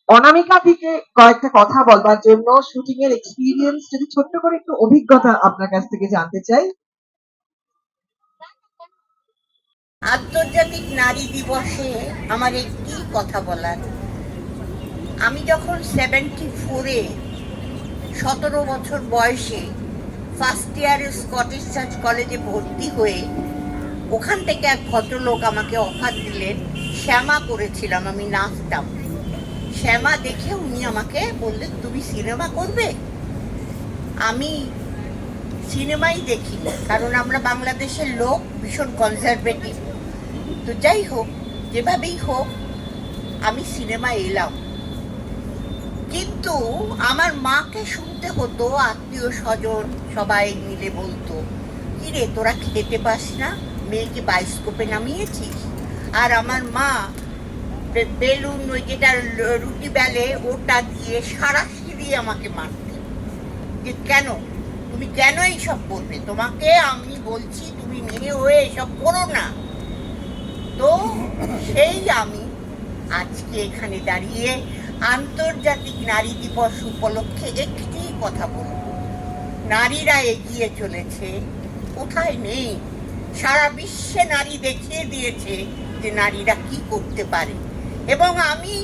অনামিকা থেকে কয়েকটা কথা বলবার জন্য শুটিং এর এক্সপিরিয়েন্স যদি ছোট্ট করে একটু অভিজ্ঞতা আপনার কাছ থেকে জানতে চাই। আন্তর্জাতিক নারী দিবসে আমার একটি কথা বলার, আমি যখন 74-এ 17 বছর বয়সে ফার্স্ট ইয়ারে স্কটিশ চার্চ কলেজে ভর্তি হয়ে ওখান থেকে এক ভদ্রলোক আমাকে অফার দিলেন, শ্যামা করেছিলাম, আমি নাচতাম। শ্যামা দেখে উনি আমাকে বললেন, তুমি সিনেমা করবে? আমি সিনেমাই দেখিনি, কারণ আমরা বাংলাদেশের লোক ভীষণ কনজারভেটিভ। তো যাই হোক, যেভাবেই হোক আমি সিনেমা এলাম। কিন্তু আমার মাকে শুনতে হতো, আত্মীয় স্বজন সবাই মিলে বলতো, কিরে তোরা খেতে পাস না, মেয়েকে বায়োস্কোপে নামিয়েছিস? আর আমার মা বেলুন, ওই যেটা রুটি বেলে, ওটা দিয়ে সারাশি আমাকে মারতেন যে কেন তুমি কেন এইসব করবে, তোমাকে আমি বলছি তুমি মেয়ে হয়ে এসব করো না। তো সেই আমি আজকে এখানে দাঁড়িয়ে আন্তর্জাতিক নারী দিবস উপলক্ষে একটি কথা বলব। নারীরা এগিয়ে চলেছে, কোথায় নেই। সারা বিশ্বে নারী দেখিয়ে দিয়েছে যে নারীরা কি করতে পারে, এবং আমি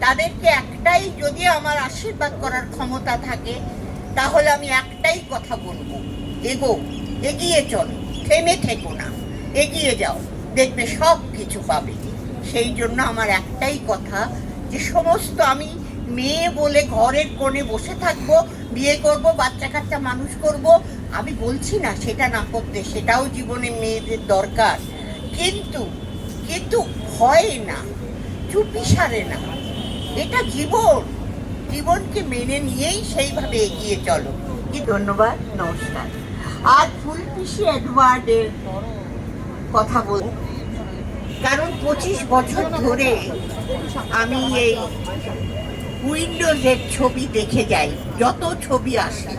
তাদেরকে একটাই, যদি আমার আশীর্বাদ করার ক্ষমতা থাকে, তাহলে আমি একটাই কথা বলবো, এগিয়ে চলো, থেমে থেকো না, এগিয়ে যাও, দেখবে সব কিছু পাবে। সেই জন্য আমার একটাই কথা, যে সমস্ত আমি মেয়ে বলে ঘরের কোণে বসে থাকবো, বিয়ে করব, বাচ্চা কাচ্চা মানুষ করব, আমি বলছি না সেটা না করতে, সেটাও জীবনে মেয়েদের দরকার, কিন্তু কিন্তু ভয় না, চুপি সারে না, এটা জীবন, জীবনকে মেনে নিয়েই সেইভাবে এগিয়ে চলো। কি ধন্যবাদ, নমস্কার। আর ফুলপিসি এডওয়ার্ডের কথা বল, কারণ 25 বছর ধরে আমি এই উইন্ডোজের ছবি দেখে যাই, যত ছবি আসে,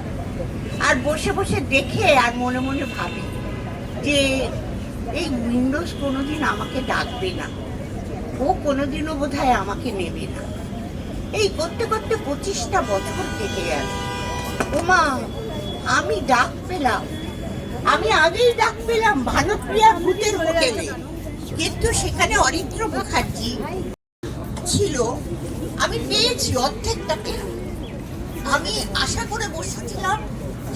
আর বসে বসে দেখে আর মনে মনে ভাবি যে এই উইন্ডোজ কোনোদিন আমাকে ডাকবে না, ও কোনোদিনও বোধহয় আমাকে নেবে না। এই করতে করতে 25টা বছর কেটে গেল। ওমা, আমি ডাক পেলাম, আমি আগেই ডাক পেলাম ভানুপ্রিয়া ভূতের হোটেলে, কিন্তু সেখানে অরিত্র মুখার্জি ছিল, আমি পেয়েছি, অর্ধেকটা পেলাম। আমি আশা করে বসেছিলাম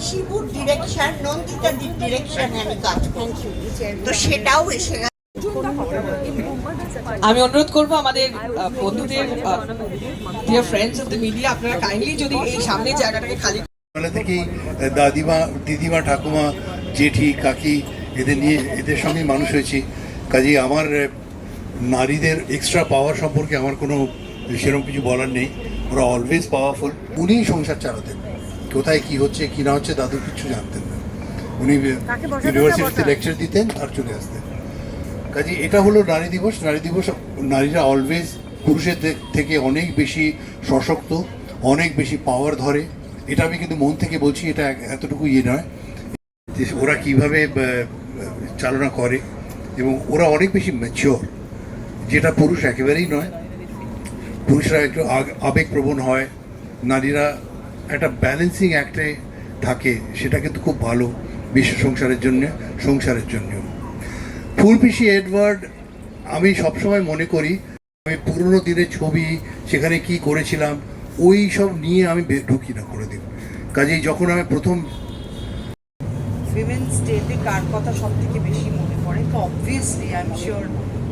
শিবুর ডিরেকশন, নন্দিতার ডিরেকশনে আমি কাজ করছি, তো সেটাও এসে গেল। আমি অনুরোধ করব আমাদের বন্ধুদের, dear friends of the media, আপনারা কাইন্ডলি যদি এই সামনের জায়গাটাকে খালি থেকেই দাদিমা, দিদিমা, ঠাকুমা, জেঠি, কাকি, এদের নিয়ে, এদের সঙ্গে মানুষ হয়েছি। কাজেই আমার নারীদের এক্সট্রা পাওয়ার সম্পর্কে আমার কোনো সেরকম কিছু বলার নেই। ওরা অলওয়েজ পাওয়ারফুল। উনিই সংসার চালাতেন, কোথায় কি হচ্ছে কি না হচ্ছে দাদু কিছু জানতেন না। উনি ইউনিভার্সিটিতে লেকচার দিতেন আর চলে আসতেন। কাজে এটা হলো নারী দিবস। নারী দিবস, নারীরা অলওয়েজ পুরুষের থেকে অনেক বেশি সশক্ত, অনেক বেশি পাওয়ার ধরে। এটা আমি কিন্তু মন থেকে বলছি, এটা এতটুকু ইয়ে নয় যে ওরা কীভাবে চালনা করে, এবং ওরা অনেক বেশি ম্যাচিওর, যেটা পুরুষ একেবারেই নয়। পুরুষরা একটু আবেগপ্রবণ হয়, নারীরা একটা ব্যালেন্সিং অ্যাক্টে থাকে, সেটা কিন্তু খুব ভালো বিশ্ব সংসারের জন্য। ফুলপিসি এডওয়ার্ড, আমি সবসময় মনে করি, আমি পুরনো দিনের ছবি, সেখানে কি করেছিলাম, ওই সব নিয়ে আমি ঢুকি না করে দিই। কাজেই যখন আমি প্রথম উইমেন্স ডেতে কার কথা সব থেকে বেশি মনে পড়ে, তো অবভিয়াসলি আই এম শিওর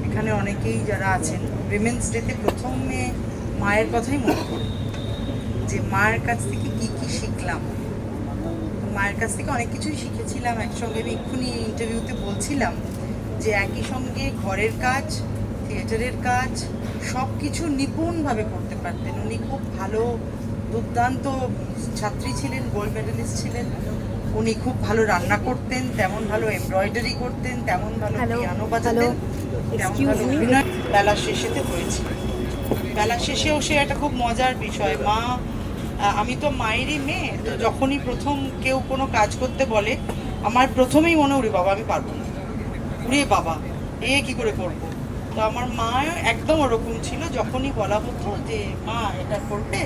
এখানে অনেকেই যারা আছেন, উইমেন্স ডেতে প্রথমে মায়ের কথাই মনে পড়ে, যে মায়ের কাছ থেকে কি কি শিখলাম। মায়ের কাছ থেকে অনেক কিছুই শিখেছিলাম। একসঙ্গে আমি এক্ষুনি ইন্টারভিউতে বলছিলাম যে একই সঙ্গে ঘরের কাজ, থিয়েটারের কাজ, সব কিছু নিপুণভাবে করতে পারতেন। উনি খুব ভালো, দুর্দান্ত ছাত্রী ছিলেন, গোল্ড মেডেলিস্ট ছিলেন। উনি খুব ভালো রান্না করতেন, তেমন ভালো এমব্রয়ডারি করতেন, তেমন ভালো পিয়ানো বাজাতেন, তেমন ভালো অভিনয় বেলা শেষেতে হয়েছিল। বেলা শেষেও সে একটা খুব মজার বিষয়, মা, আমি তো মায়েরই মেয়ে, তো যখনই প্রথম কেউ কোনো কাজ করতে বলে, আমার প্রথমেই মনে, উড়ে বাবা আমি পারবো না, উড়ে বাবা এ কি করে করবো, তো আমার মা একদম ওরকম ছিল, যখনই বলা হতো যে মা এটা করবে,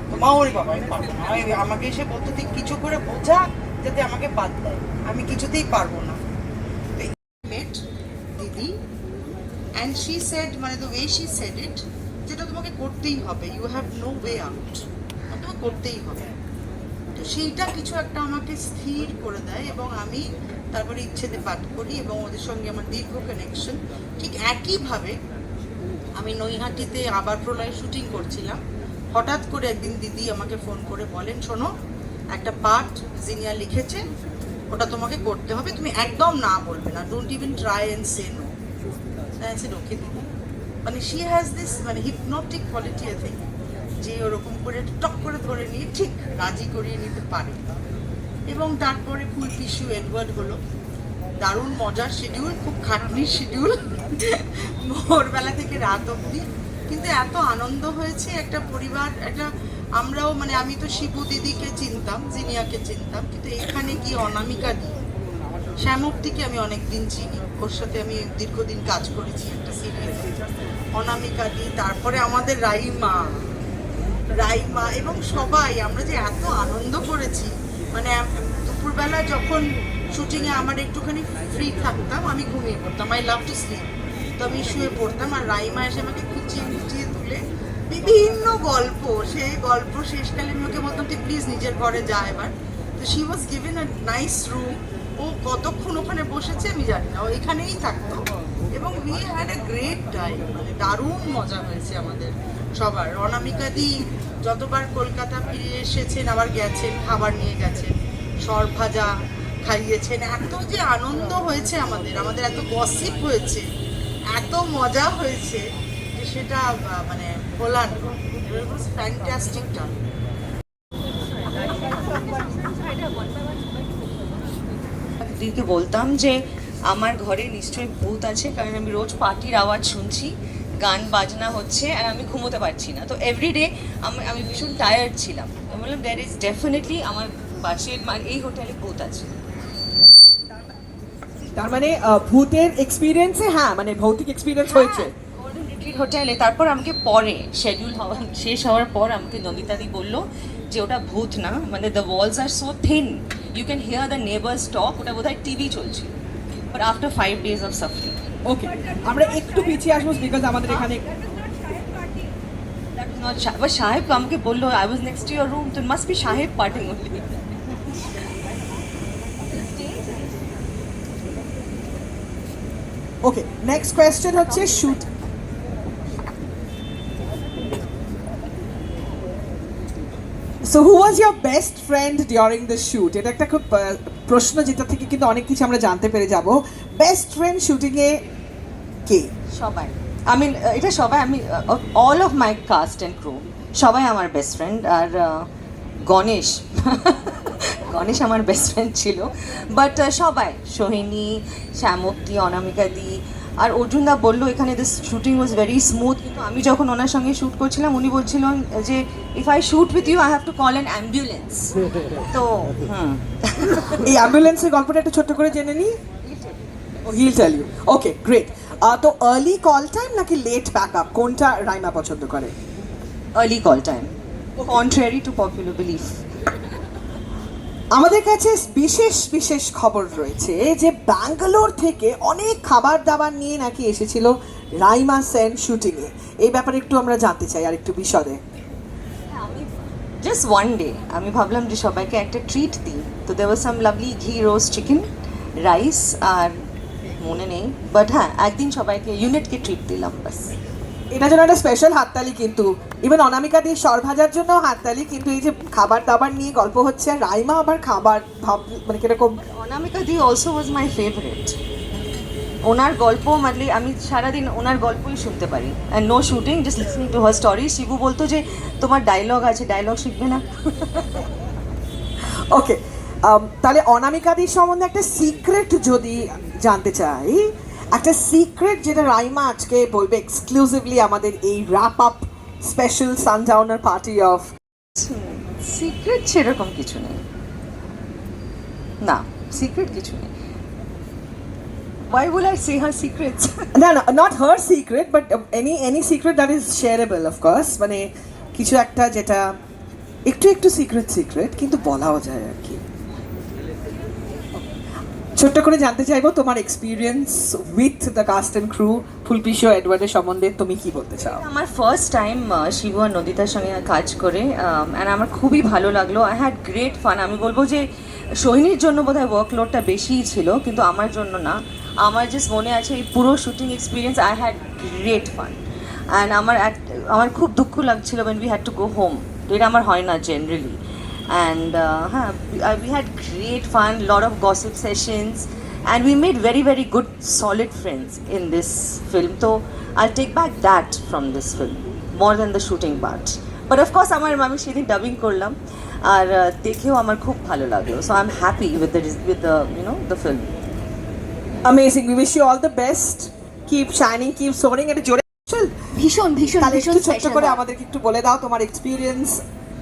তো মা ওরে বাবা আমি পারবো না, আমাকে এসে বলতো তুই কিছু করে বোঝা যাতে আমাকে বাদ দেয়, আমি কিছুতেই পারবো না। মেট দিদি অ্যান্ড শি সেড, মানে the way she said it, যেটা তোমাকে করতেই হবে, you have no way out, তোমাকে করতেই হবে। তো সেইটা কিছু একটা আমাকে স্থির করে দেয় এবং আমি তারপরে ইচ্ছেতে পাঠ করি এবং ওদের সঙ্গে আমার দীর্ঘ কানেকশন। ঠিক একইভাবে আমি নৈহাটিতে আবার প্রলয় শুটিং করছিলাম, হঠাৎ করে একদিন দিদি আমাকে ফোন করে বলেন, শোনো একটা পাঠ জিনিয়া লিখেছে, ওটা তোমাকে করতে হবে, তুমি একদম না বলবে না, don't even try and say no. Okay দিদি, মানে শি হ্যাজ দিস মানে হিপনোটিক কোয়ালিটি আই থিঙ্ক, যে ওরকম করে টক করে ধরে নিয়ে ঠিক রাজি করিয়ে নিতে পারে। এবং তারপরে ফুল পিসু এডওয়ার্ড হলো, দারুণ মজার শিডিউল, খুব খাটনির শিডিউল, ভোরবেলা থেকে রাত অবধি, কিন্তু এত আনন্দ হয়েছে, একটা পরিবার, একটা আমরাও, মানে আমি তো শিবু দিদিকে চিনতাম, জিনিয়াকে চিনতাম, কিন্তু এখানে গিয়ে অনামিকা দি, শ্যামপ্তিকে আমি অনেকদিন চিনি, ওর সাথে আমি দীর্ঘদিন কাজ করেছি একটা সিরিয়ালে, অনামিকা দি, তারপরে আমাদের রাইমা এবং সবাই আমরা যে এত আনন্দ করেছি। মানে দুপুরবেলা যখন শুটিংয়ে আমার একটুখানি ফ্রি থাকতাম, আমি ঘুমিয়ে পড়তাম, আই লাভ টু স্লিপ, তো আমি শুয়ে পড়তাম আর রাইমা এসে আমাকে খুঁচিয়ে খুঁচিয়ে তুলে বিভিন্ন গল্প, সেই গল্প শেষকালে আমি ওকে বলতাম তুই প্লিজ নিজের ঘরে যা এবার। তো she was given a nice room, ও কতক্ষণ ওখানে বসেছে আমি জানি না, ও এখানেই থাকতো এবং we had a great time, মানে দারুণ মজা হয়েছে আমাদের সবার। অনামিকা দি যতবার কলকাতা ফিরে এসেছেন আবার গেছেন, খাবার নিয়ে গেছেন, সর ভাজা খাইয়েছেন, এত যে আনন্দ হয়েছে আমাদের, আমাদের এত গসিপ হয়েছে, এত মজা হয়েছে যে সেটা মানে বলার ফ্যান্টাস্টিক টাইম। দিদিকে বলতাম যে আমার ঘরে নিশ্চয়ই ভূত আছে, কারণ আমি রোজ পার্টির আওয়াজ শুনছি, গান বাজনা হচ্ছে আর আমি ঘুমোতে পারছি না। তো এভরিডে আমি ভীষণ টায়ার্ড ছিলাম, আমি বললাম দ্যার ইজ ডেফিনেটলি আমার পাশের এই হোটেলে ভূত আছে। তার মানে ভূতের এক্সপিরিয়েন্সে, হ্যাঁ মানে ভৌতিক এক্সপিরিয়েন্স হয়েছে গোল্ডেন রিট্রিট হোটেলে। তারপর আমাকে পরে শিডিউল শেষ হওয়ার পর আমাকে নন্দিতাদি বললো যে ওটা ভূত না, মানে the walls are so thin, you can hear the neighbours talk, ওটা বোধহয় টিভি চলছিল। But after 5 days of suffering. Okay, আমরা একটু পিছিয়ে আসবো বিকজ আমাদের এখানে That was not but Shahib আমাকে বললো I was next to your room, so it must be Shahib parting only. Okay, next question হচ্ছে shoot. So who was your best friend during the shoot? এটা একটা খুব প্রশ্ন, যেটা থেকে কিন্তু অনেক কিছু আমরা জানতে পেরে যাব। বেস্ট ফ্রেন্ড শুটিংয়ে কে? সবাই, এটা সবাই, all of my cast and crew সবাই আমার বেস্ট ফ্রেন্ড। আর গণেশ গণেশ আমার বেস্ট ফ্রেন্ড ছিল, বাট সবাই, সোহিনী, শ্যামপ্তি, অনামিকা দি, আর অর্জুনদা বললো এখানে this shooting was very smooth, কিন্তু আমি যখন ওনার সঙ্গে শ্যুট করছিলাম উনি বলছিলেন যে if I shoot with you I have to call an ambulance. তো এই অ্যাম্বুলেন্সের গল্পটা একটু ছোট্ট করে জেনে নিই। He'll tell you. Okay, great. তো আর্লি কল টাইম নাকি লেট ব্যাকআপ, কোনটা রাইমা পছন্দ করে? Early call time, contrary to popular belief. আমাদের কাছে বিশেষ বিশেষ খবর রয়েছে যে ব্যাঙ্গালোর থেকে অনেক খাবার দাবার নিয়ে নাকি এসেছিল রাইমা সেন শুটিংয়ে। এই ব্যাপারে একটু আমরা জানতে চাই আর একটু বিশদে। জাস্ট ওয়ান ডে আমি ভাবলাম যে সবাইকে একটা ট্রিট দিই, তো দেয়ার ওয়াজ সাম লাভলি ঘি রোস্ট চিকেন, রাইস, আর মনে নেই, বাট হ্যাঁ একদিন সবাইকে ইউনিটকে ট্রিট দিলাম বাস। এটার জন্য একটা স্পেশাল হাততালি, কিন্তু ইভেন অনামিকা দিয়ে সর ভাজার জন্য হাততালি, কিন্তু এই যে খাবার দাবার নিয়ে গল্প হচ্ছে আর রাইমা আবার খাবার মানে কিরকম। অনামিকা দি অলসো ওয়াজ মাই ফেভারিট। ওনার গল্প মানে আমি সারাদিন ওনার গল্পই শুনতে পারি, and no shooting, just listening to her story. Shibu বলতো যে তোমার ডায়লগ আছে, ডায়লগ শিখবে না? ওকে, তাহলে অনামিকাদির সম্বন্ধে একটা সিক্রেট যদি জানতে চাই, একটা সিক্রেট যেটা রাইমা আজকে বলবে এক্সক্লুসিভলি আমাদের এই wrap up special sundowner party of. Secret সেরকম কিছু নেই, না সিক্রেট কিছু নেই। Why will I say her secrets? না না, not her secret but any secret that is shareable of course, মানে কিছু একটা যেটা একটু একটু সিক্রেট কিন্তু বলাও যায় আর কি। ছোট্ট করে জানতে চাইবো তোমার experience with the cast and crew, ফুলপি শো এডওয়ার্ডের সম্বন্ধে তুমি কি বলতে চাও? আমার ফার্স্ট টাইম শিবু আর নদিতার সঙ্গে কাজ করে অ্যান্ড আমার খুবই ভালো লাগলো। I had great fun. আমি বলবো যে সোহিনীর জন্য বোধহয় ওয়ার্কলোডটা বেশিই ছিল, কিন্তু আমার জন্য না। আমার জাস্ট মনে আছে এই পুরো shooting experience, I had great fun. And আমার খুব দুঃখ লাগছিল when we had to go home. তো এটা আমার হয় না generally. And we had great fun, lot of gossip sessions, and we made very very good solid friends in this film. So I'll take back that from this film more than the shooting part. But of course আমার আমি সেদিন dubbing করলাম আর দেখেও আমার খুব ভালো লাগলো। So I'm happy with the the film. Amazing. We wish you all the best. Keep shining, keep soaring. এটা জোরে চল। ভীষণ ভীষণ তাহলে ভীষণ একটু ছোট্ট স্পেশাল করে আমাদেরকে একটু বলে দাও তোমার এক্সপিরিয়েন্স,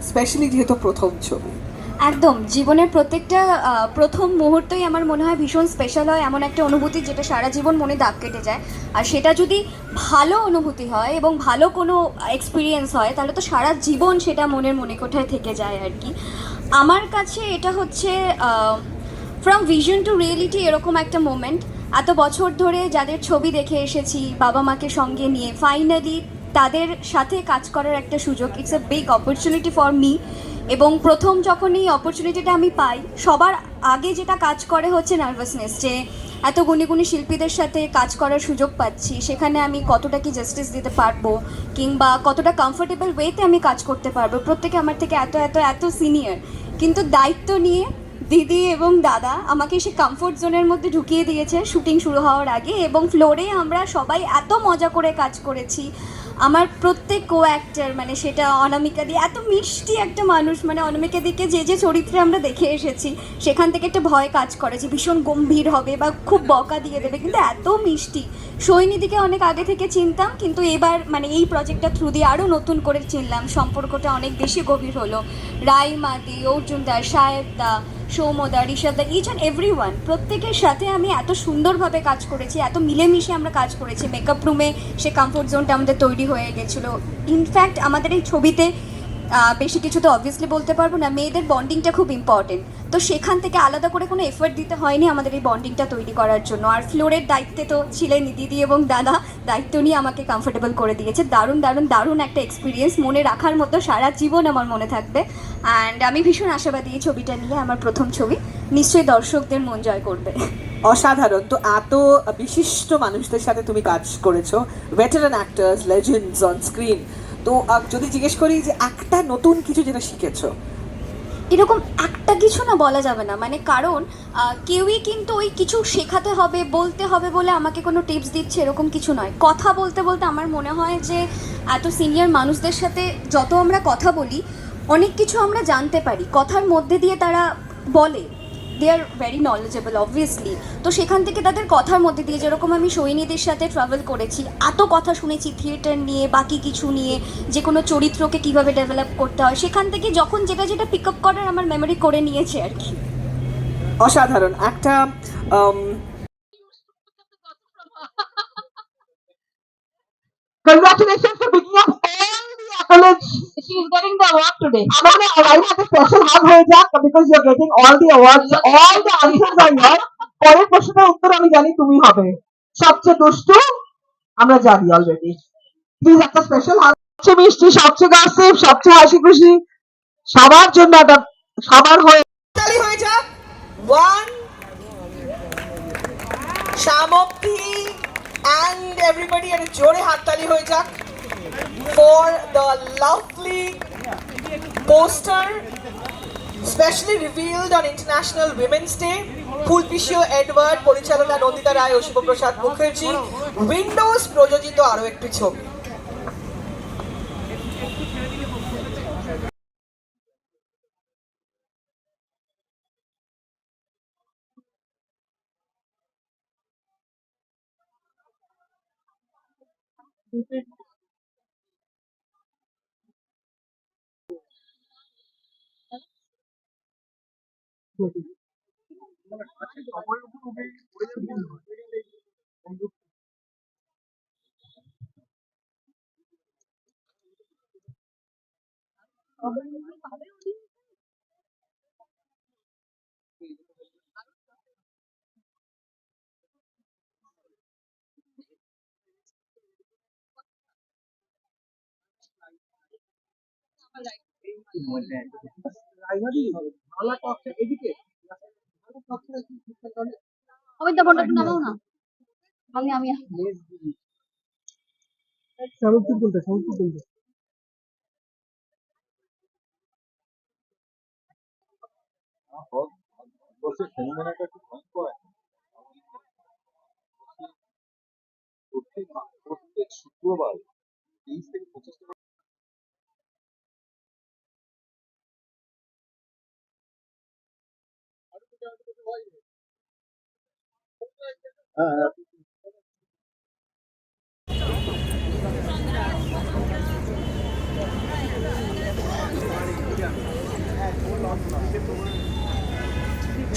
স্পেশালি যেহেতু প্রথম ছবি। একদম জীবনের প্রত্যেকটা প্রথম মুহূর্তই আমার মনে হয় ভীষণ স্পেশাল হয়, এমন একটা অনুভূতি যেটা সারা জীবন মনে দাগ কেটে যায়। আর সেটা যদি ভালো অনুভূতি হয় এবং ভালো কোনো এক্সপিরিয়েন্স হয় তাহলে তো সারা জীবন সেটা মনের মণিকোঠায় থেকে যায় আর কি। আমার কাছে এটা হচ্ছে ফ্রম ভিশন টু রিয়েলিটি এরকম একটা মোমেন্ট। এত বছর ধরে যাদের ছবি দেখে এসেছি বাবা মাকে সঙ্গে নিয়ে, ফাইনালি তাদের সাথে কাজ করার একটা সুযোগ। It's a big opportunity for me. এবং প্রথম যখন এই অপরচুনিটিটা আমি পাই, সবার আগে যেটা কাজ করে হচ্ছে নার্ভাসনেস, যে এত গুণী গুণী শিল্পীদের সাথে কাজ করার সুযোগ পাচ্ছি, সেখানে আমি কতটা কি জাস্টিস দিতে পারবো কিংবা কতটা কমফোর্টেবল ওয়েতে আমি কাজ করতে পারবো। প্রত্যেকে আমার থেকে এত এত এত সিনিয়র, কিন্তু দায়িত্ব নিয়ে দিদি এবং দাদা আমাকে সে কমফোর্ট জোনের মধ্যে ঢুকিয়ে দিয়েছে শুটিং শুরু হওয়ার আগে, এবং ফ্লোরে আমরা সবাই এত মজা করে কাজ করেছি। আমার প্রত্যেক কো অ্যাক্টর, মানে সেটা অনামিকা দি, এত মিষ্টি একটা মানুষ, মানে অনামিকা দিকে যে যে চরিত্রে আমরা দেখে এসেছি সেখান থেকে একটা ভয় কাজ করে যে ভীষণ গম্ভীর হবে বা খুব বকা দিয়ে দেবে, কিন্তু এত মিষ্টি। সৈনিদিকে অনেক আগে থেকে চিনতাম, কিন্তু এবার মানে এই প্রজেক্টটা থ্রু দিয়ে আরও নতুন করে চিনলাম, সম্পর্কটা অনেক বেশি গভীর হলো। রাইমাদি, অর্জুনদা, সাহেবদা, সৌমদা, ঋষভদা, ইচ অ্যান্ড এভরি ওয়ান, প্রত্যেকের সাথে আমি এত সুন্দরভাবে কাজ করেছি, এত মিলেমিশে আমরা কাজ করেছি। মেকআপ রুমে সে কমফোর্ট জোনটা আমাদের তৈরি হয়ে গেছিলো। ইনফ্যাক্ট আমাদের এই ছবিতে বেশি কিছু তো অবভিয়াসলি বলতে পারবো না, মেয়েদের বন্ডিংটা খুব ইম্পর্টেন্ট। তো সেখান থেকে আলাদা করে কোনো এফোর্ট দিতে হয়নি আমাদের এই বন্ডিংটা তৈরি করার জন্য। আর ফ্লোরের দায়িত্বে তো ছিলেন দিদি এবং দাদা, দায়িত্ব নিয়ে আমাকে কমফোর্টেবল করে দিয়েছে। দারুণ দারুণ দারুণ একটা এক্সপিরিয়েন্স, মনে রাখার মতো, সারা জীবন আমার মনে থাকবে। অ্যান্ড আমি ভীষণ আশাবাদী এই ছবিটা নিয়ে, আমার প্রথম ছবি, নিশ্চয়ই দর্শকদের মন জয় করবে। অসাধারণ। তো এত বিশিষ্ট মানুষদের সাথে তুমি কাজ করেছো, veteran actors, legends on screen. তো যদি জিজ্ঞেস করি যে একটা নতুন কিছু যেটা শিখেছো? এরকম একটা কিছু না বলা যাবে না, মানে কারণ কেউই কিন্তু ওই কিছু শেখাতে হবে বলতে হবে বলে আমাকে কোনো টিপস দিচ্ছে এরকম কিছু নয়। কথা বলতে বলতে আমার মনে হয় যে এত সিনিয়র মানুষদের সাথে যত আমরা কথা বলি অনেক কিছু আমরা জানতে পারি কথার মধ্যে দিয়ে। তারা বলে দে আর ভেরি নলেজেবল অবভিয়াসলি, তো সেখান থেকে তাদের কথার মধ্যে দিয়ে, যেরকম আমি সৈনিদের সাথে ট্রাভেল করেছি, এত কথা শুনেছি থিয়েটার নিয়ে, বাকি কিছু নিয়ে, যে কোনো চরিত্রকে কীভাবে ডেভেলপ করতে হয়, সেখান থেকে যখন যেটা যেটা পিক আপ করার আমার মেমোরি করে নিয়েছে আর কি। অসাধারণ একটা Congratulations for picking up all the accolades. She is getting the award today. আমাদের রাইমা একটা স্পেশাল হাগ হয়ে যাক because you are getting all the awards, all the answers are yours. পরের প্রশ্নের উত্তর আমি জানি তুমি হবে। সবচেয়ে দুষ্টু আমরা জানি অলরেডি। প্লিজ একটা স্পেশাল হাগ। সবচেয়ে মিষ্টি, সবচেয়ে গসিপ, সবচেয়ে হাসি খুশি, সবার জন্য একটা, সবার হয়ে তালি হয়ে যাক। ওয়ান, শামপ্তি and everybody, and জোরে হাততালি হয়ে যাক for the lovely poster specially revealed on International Women's Day. ফুলপিশিও এডওয়ার্ড, পরিচালনা নন্দিতা রায় ও শিবপ্রসাদ মুখার্জি, উইন্ডোজ প্রযোজিত আরো একটি ছবি। অমিতা ফোনটা একটু নামাও না। আমি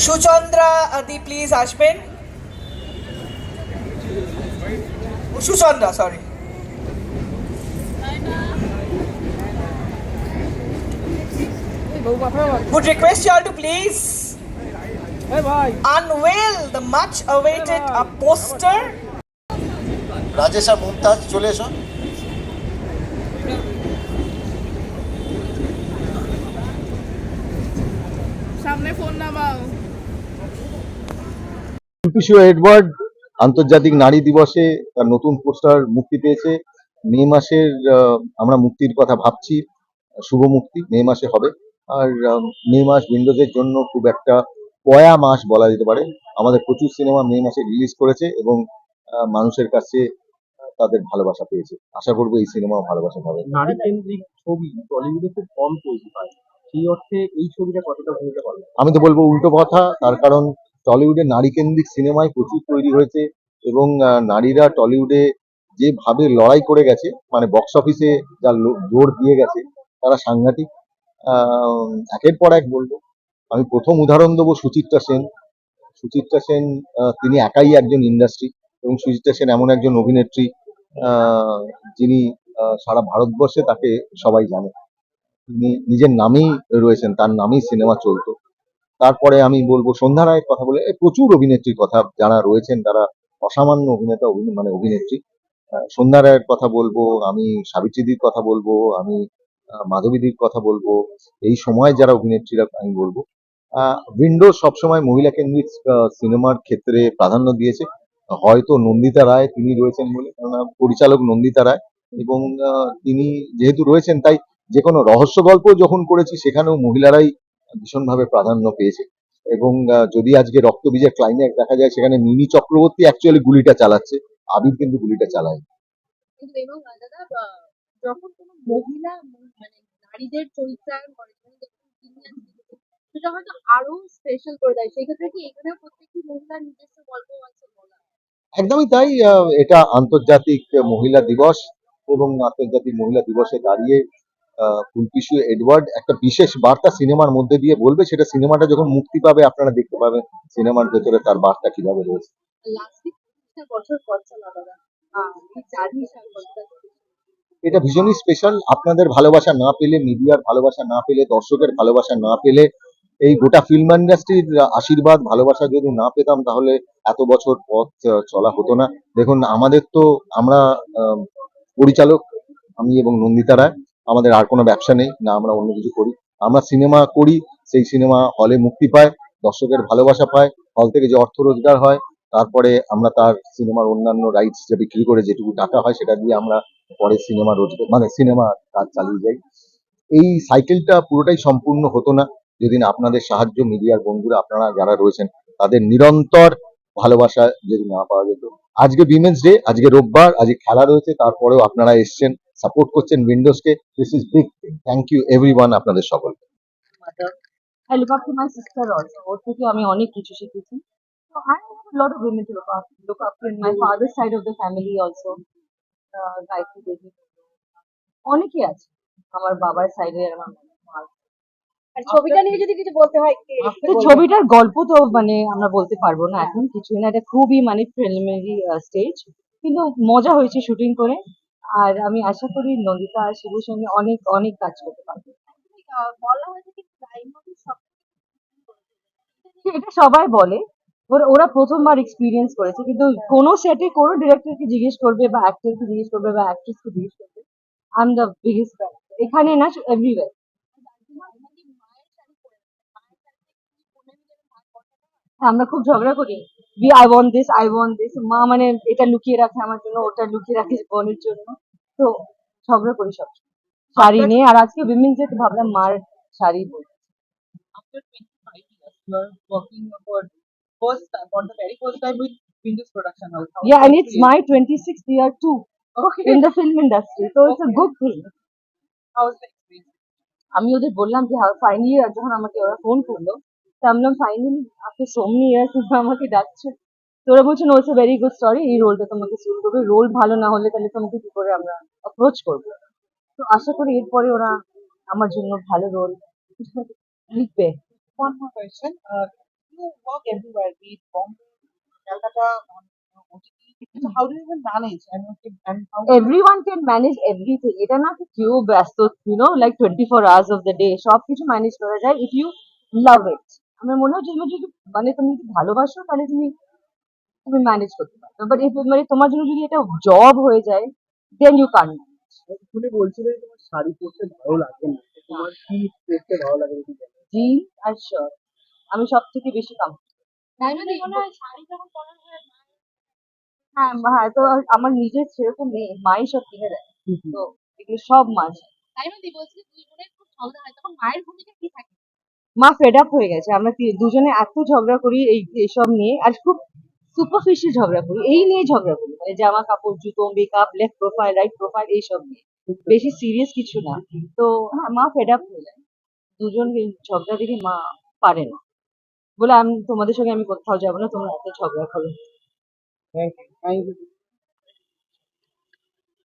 সুচন্দ্রা দি প্লিজ আসবেন। Suchandra, sorry. Would request you all to please unveil the much awaited poster. Rajesh আর মুমতাজ চলে এসো। ফুলপিশু এডওয়ার্ড আন্তর্জাতিক নারী দিবসে তার নতুন পোস্টার মুক্তি পেয়েছে। মে মাসের আমরা মুক্তির কথা ভাবছি, শুভ মুক্তি মে মাসে হবে। আর মে মাস উইন্ডোজের জন্য খুব একটা পয়া মাস বলা যেতে পারে। আমাদের প্রচুর সিনেমা মে মাসে রিলিজ করেছে এবং মানুষের কাছে তাদের ভালোবাসা পেয়েছে। আশা করবো এই সিনেমাও ভালোবাসা পাবে। নারী কেন্দ্রিক ছবি টলিউডে খুব কম তৈরি হয়, সেই অর্থে এই ছবিটা কতটা ভূমিকা পালন করে? আমি তো বলবো উল্টো কথা, তার কারণ টলিউডে নারী কেন্দ্রিক সিনেমায় প্রচুর তৈরি হয়েছে এবং নারীরা টলিউডে যেভাবে লড়াই করে গেছে, মানে বক্স অফিসে যা জোর দিয়ে গেছে, তারা সাংঘাতিক। একের পর এক বলবো। আমি প্রথম উদাহরণ দেবো সুচিত্রা সেন। সুচিত্রা সেন তিনি একাই একজন ইন্ডাস্ট্রি এবং সুচিত্রা সেন এমন একজন অভিনেত্রী যিনি সারা ভারতবর্ষে তাকে সবাই জানে। তিনি নিজের নামেই রয়েছেন, তার নামেই সিনেমা চলতো। তারপরে আমি বলবো সন্ধ্যা রায়ের কথা বলে প্রচুর অভিনেত্রীর কথা যারা রয়েছেন তারা অসামান্য অভিনেতা মানে অভিনেত্রী। সন্ধ্যা রায়ের কথা বলবো, আমি সাবিত্রীদির কথা বলবো, আমি মাধবীদির কথা বলবো। এই সময় যারা অভিনেত্রীরা আমি বলবো উইন্ডো সবসময় মহিলা কেন্দ্রিক সিনেমার ক্ষেত্রে প্রাধান্য দিয়েছে। হয়তো নন্দিতা রায় তিনি রয়েছেন বলে, কেননা পরিচালক নন্দিতা রায়, এবং তিনি যেহেতু রয়েছেন তাই যে কোনো রহস্য গল্প যখন করেছি সেখানেও মহিলারাই ভীষণভাবে প্রাধান্য পেয়েছে। এবং যদি আজকে রক্তবীজের ক্লাইম্যাক্স দেখা যায় সেখানে মিমি চক্রবর্তী অ্যাকচুয়ালি গুলিটা চালাচ্ছে, আবির কিন্তু গুলিটা চালায়। কিন্তু এবং দাদা যখন কোনো মহিলা মানে নারীদের চরিত্রায়ন করে সেটা হয়তো আরো স্পেশাল করে দেয়। সেক্ষেত্রে কি এখানেও প্রত্যেকটি মহিলার নিজস্ব গল্প আছে বলা? একদমই তাই। এটা আন্তর্জাতিক মহিলা দিবস এবং আন্তর্জাতিক মহিলা দিবসে দাঁড়িয়ে ফুলপিশু এডওয়ার্ড একটা বিশেষ বার্তা সিনেমার মধ্যে দিয়ে বলবে। সেটা সিনেমাটা যখন মুক্তি পাবে আপনারা দেখতে পাবেন সিনেমার ভেতরে তার বার্তা কিভাবে রয়েছে। লাস্ট বছর পর চলা দাদা এই জার্নি এটা ভীষণই স্পেশাল। আপনাদের ভালোবাসা না পেলে, মিডিয়ার ভালোবাসা না পেলে, দর্শকের ভালোবাসা না পেলে, এই গোটা ফিল্ম ইন্ডাস্ট্রির আশীর্বাদ ভালোবাসা যদি না পেতাম তাহলে এত বছর পথ চলা হতো না। দেখুন আমাদের তো আমরা পরিচালক, আমি এবং নন্দিতা রায়, আমাদের আর কোনো ব্যবসা নেই না, আমরা অন্য কিছু করি। আমরা সিনেমা করি, সেই সিনেমা হলে মুক্তি পায়, দর্শকের ভালোবাসা পায়, হল থেকে যে অর্থ রোজগার হয়, তারপরে আমরা তার সিনেমার অন্যান্য রাইটস যে বিক্রি করে যেটুকু টাকা হয় সেটা দিয়ে আমরা পরে সিনেমা রোজগার মানে সিনেমা কাজ চালিয়ে যাই। এই সাইকেলটা পুরোটাই সম্পূর্ণ হতো না যদি না আপনাদের সাহায্য, মিডিয়ার বন্ধুরা আপনারা যারা রয়েছেন তাদের নিরন্তর ভালোবাসা যদি না পাওয়া যেত। আজকে উইমেন্স ডে, আজকে রোববার, আজকে খেলা রয়েছে, তারপরেও আপনারা এসছেন, সাপোর্ট করছেন উইন্ডোজকে। This is big thing. Thank you everyone, আপনাদের সকলকে। I look up to my sister also. ওর থেকে আমি অনেক কিছু শিখেছি। So I have a lot of women to look up to in my father's side of the family also. Gayatri দেবী অনেকেই আছে আমার বাবার সাইডে আমার মা আর ছবিটা নিয়ে যদি কিছু বলতে হয় একটু তো বলবেন। ছবিটার গল্প তো মানে আমরা বলতে পারবো না এখন কিছুই না, এটা খুবই মানে প্রিলিমিনারি স্টেজ, কিন্তু মজা হয়েছে শুটিং করে। আর আমি আশা করি নন্দিতা আর শিবুর সঙ্গে অনেক অনেক কাজ করতে পারবো। বলা হয়েছে কি রাইমোকে সব এটা সবাই বলে, ওরা ওরা প্রথমবার এক্সপিরিয়েন্স করেছে, কিন্তু কোনো সেটে কোনো ডিরেক্টরকে জিজ্ঞেস করবে বা অ্যাক্টরকে জিজ্ঞেস করবে বা অ্যাক্ট্রেসকে জিজ্ঞেস করবে, I am the biggest fan. এখানে না, এভরিওয়্যার। আমরা খুব ঝগড়া করি, I want this, I want this, মা মানে এটা লুকিয়ে রাখে আমার জন্য, ওটা লুকিয়ে রাখে বোনের জন্য। তো ঝগড়া করি সব শাড়ি নিয়ে। আর আজকে উইমেন্স ডে ভাবলাম মার শাড়ি পরি। After 25 years, you are working for the very first time with Findus Production House. How Yeah, does and it it's feel? my 26th year too Okay. in the film industry, so it's a good thing. How was the experience? আমি ওদের বললাম যে finally, যখন আমাকে ওরা phone করলো, তা আমি বললাম finally after so many years আমাকে ডাকছে। তো ওরা বলছে no, it's a very good story, এই রোলটা তোমাকে সুট করবে, রোল ভালো না হলে তাহলে তোমাকে কি করে আমরা অ্যাপ্রোচ করবো। তো আশা করি এরপরে ওরা আমার জন্য ভালো রোল লিখবে। One more question. You work everywhere, be it Bombay, Calcutta, on OTT. So how do you even manage? And how do you everyone can manage everything, এটা না কি কেউ ব্যস্ত, like 24 hours of the day সবকিছু manage করা যায় if you love ইট। আমার মনে হয় যে তুমি যদি মানে তুমি যদি ভালোবাসো তাহলে তুমি তুমি ম্যানেজ করতে পারবে, বাট ইফ মানে তোমার জন্য যদি এটা জব হয়ে যায়, দেন ইউ কান্ট। তুমি বলছিলে তোমার শাড়ি পরতে ভালো লাগে না, তো তোমার কি পরতে ভালো লাগে যদি বলো? জিন্স আর শার্ট আমি সব থেকে বেশি কাম। রাইমোদি মনে হয় শাড়ি যখন পরা হয় হ্যাঁ হ্যাঁ, তো আমার নিজের সেরকম নেই, মাই সব কিনে দেয়, তো এগুলো সব মাছ। রাইমোদি বলছি যে দুই বোনের খুব ঝগড়া হয় তখন মায়ের ভূমিকা কি থাকে? মা ফেড আপ হয়ে গেছে, আমরা দুজনে এত ঝগড়া করি এইসব নিয়ে, আর খুব সুপারফিশিয়াল ঝগড়া করি, এই নিয়ে ঝগড়া করি, মানে জামা কাপড়, জুতো, makeup, left profile, right profile, এইসব নিয়ে, বেশি সিরিয়াস কিছু না। তো হ্যাঁ, মা ফেড আপ হয়ে যায়, দুজন ঝগড়া দিলে মা পারে না, বলে আমি তোমাদের সঙ্গে আমি কোথাও যাবো না, তোমরা এত ঝগড়া করো। Thank you.